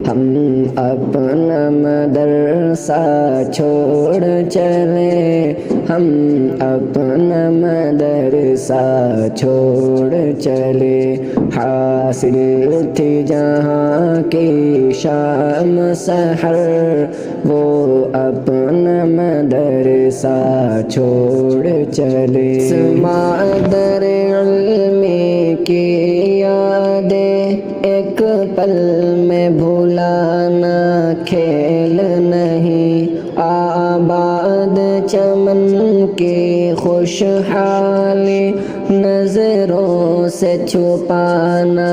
ہم اپنا مدرسہ چھوڑ چلے، ہم اپنا مدرسہ چھوڑ چلے، حاصل تھی جہاں کی شام سحر، وہ اپنا مدرسہ چھوڑ چلے۔ مادر علم کی یادیں ایک پل میں بھولانا کھیل نہیں، آباد چمن کی خوشحالی نظروں سے چھپانا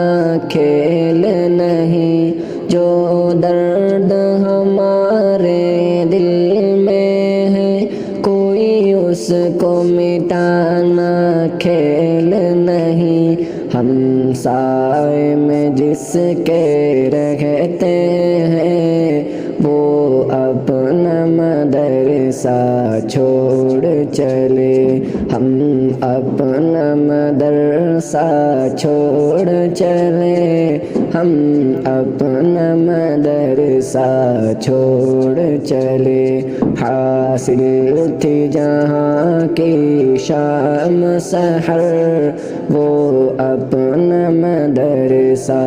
کھیل نہیں، جو درد ہمارے دل میں ہے کوئی اس کو مٹانا کھیل نہیں، ہم سائے میں جس کے رہتے ہیں وہ اپنا مدرسہ چھوڑ چلے، ہم اپنا مدرسہ چھوڑ چلے، ہم اپنا مدرسہ چھوڑ چلے، حاصل تھی جہاں کی شام سحر، وہ اپنا مدرسہ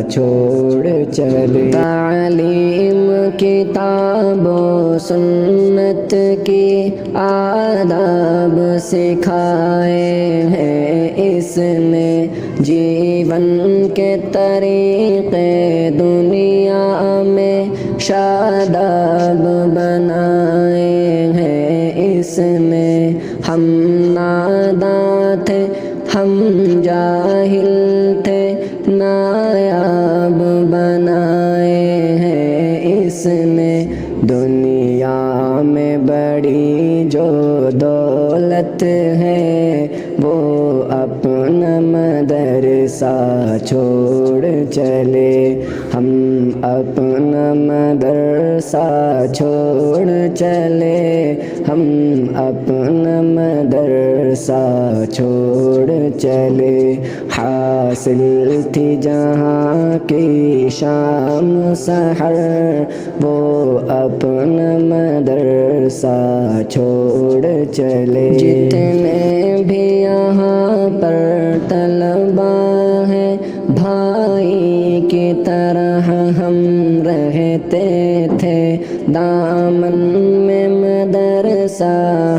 چھوڑ چلے۔ تعلیم کتاب و سنت کی آداب سکھائے ہیں اس نے، جیون کے طریقے دنیا میں شاداب بنائے ہیں اس نے، ہم ناداں تھے ہم جاہل تھے نایاب بنائے ہیں اس نے، دنیا میں بڑی جو دولت ہے وہ اپنا مدرسہ چھوڑ چلے، ہم اپنا مدرسہ چھوڑ چلے، ہم اپنا مدرسہ چھوڑ چلے، حاصل تھی جہاں کی شام سحر، وہ اپنا مدرسہ چھوڑ چلے۔ جتنے بھی یہاں پر طلبا ہیں بھائی کی طرح ہم رہتے تھے، دامن میں مدرسہ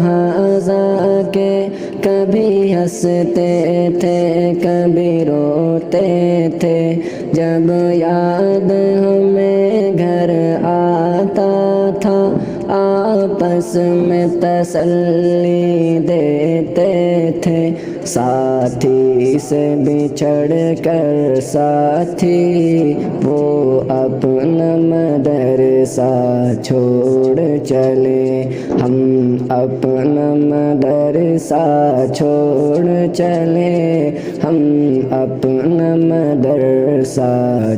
ہذا کے کبھی ہنستے تھے کبھی روتے تھے، جب یاد ہمیں گھر آتا تھا آپس میں تسلی دیتے تھے، ساتھی سے بچھڑ کر ساتھی وہ اپنا مدرسہ چھوڑ چلے، ہم اپنا مدرسہ چھوڑ چلے، ہم اپنا مدرسہ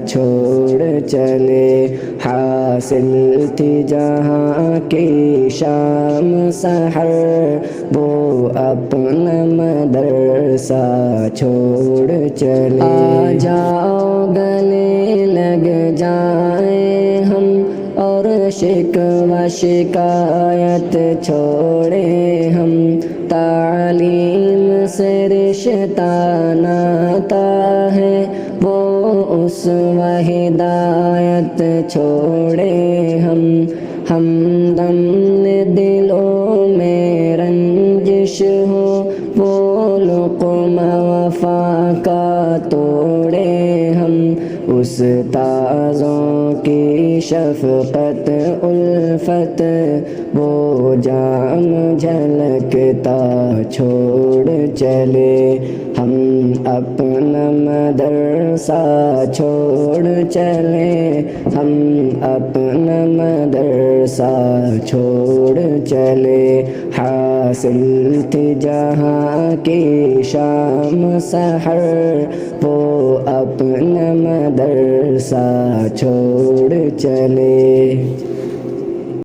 چھوڑ چلے، حاصل تھی جہاں کی شام سحر، وہ اپنا مدرسہ چھوڑ چلے۔ آ جاؤ گلے لگ جائیں ہم اور شکوہ شکایت چھوڑے ہم، تعلیم سے رشتہ ناتا ہے وہ اسوہ ہدایت چھوڑے ہم دم دلوں میں رنجش ہو وہ لقمہ وفا کا توڑے ہم، استاذوں کی شفقت الفت وہ جام جھلکتا چھوڑ چلے، ہم اپنا مدرسہ چھوڑ چلے، ہم اپنا مدرسہ چھوڑ چلے، حاصل تھی جہاں کی شام سحر، وہ اپنا مدرسہ چھوڑ چلے۔